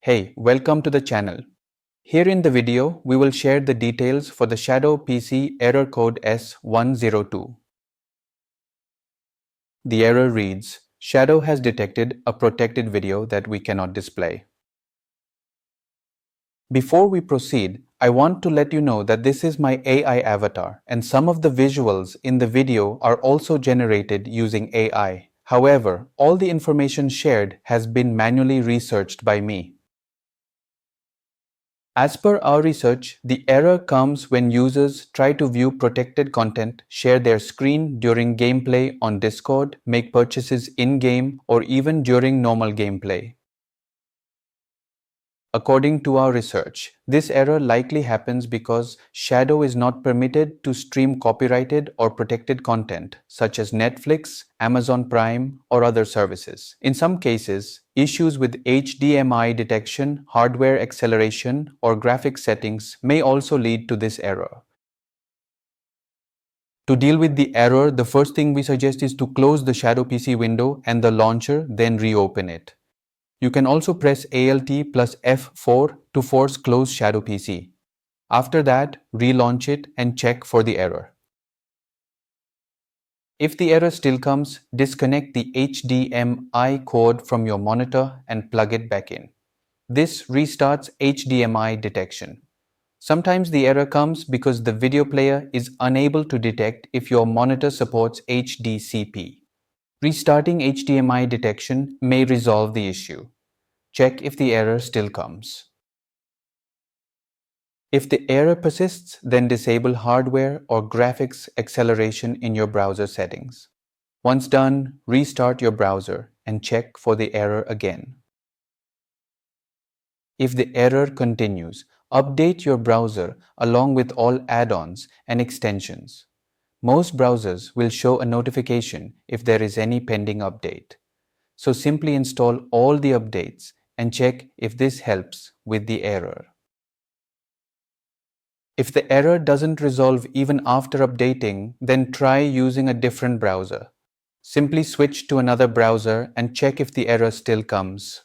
Hey, welcome to the channel. Here in the video, we will share the details for the Shadow PC error code S102. The error reads, Shadow has detected a protected video that we cannot display. Before we proceed, I want to let you know that this is my AI avatar and some of the visuals in the video are also generated using AI. However, all the information shared has been manually researched by me. As per our research, the error comes when users try to view protected content, share their screen during gameplay on Discord, make purchases in-game, or even during normal gameplay. According to our research, this error likely happens because Shadow is not permitted to stream copyrighted or protected content, such as Netflix, Amazon Prime, or other services. In some cases, issues with HDMI detection, hardware acceleration, or graphics settings may also lead to this error. To deal with the error, the first thing we suggest is to close the Shadow PC window and the launcher, then reopen it. You can also press Alt plus F4 to force close Shadow PC. After that, relaunch it and check for the error. If the error still comes, disconnect the HDMI cord from your monitor and plug it back in. This restarts HDMI detection. Sometimes the error comes because the video player is unable to detect if your monitor supports HDCP. Restarting HDMI detection may resolve the issue. Check if the error still comes. If the error persists, then disable hardware or graphics acceleration in your browser settings. Once done, restart your browser and check for the error again. If the error continues, update your browser along with all add-ons and extensions. Most browsers will show a notification if there is any pending update. So simply install all the updates and check if this helps with the error. If the error doesn't resolve even after updating, then try using a different browser. Simply switch to another browser and check if the error still comes.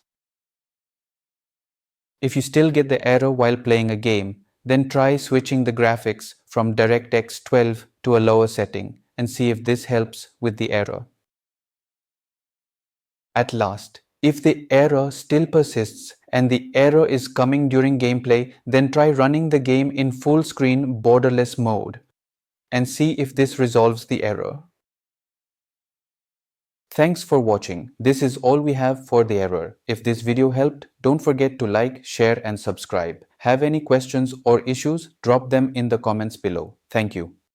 If you still get the error while playing a game, then try switching the graphics from DirectX 12 to a lower setting and see if this helps with the error. At last, if the error still persists and the error is coming during gameplay, then try running the game in full screen borderless mode and see if this resolves the error. Thanks for watching. This is all we have for the error. If this video helped, don't forget to like, share and subscribe. Have any questions or issues? Drop them in the comments below. Thank you.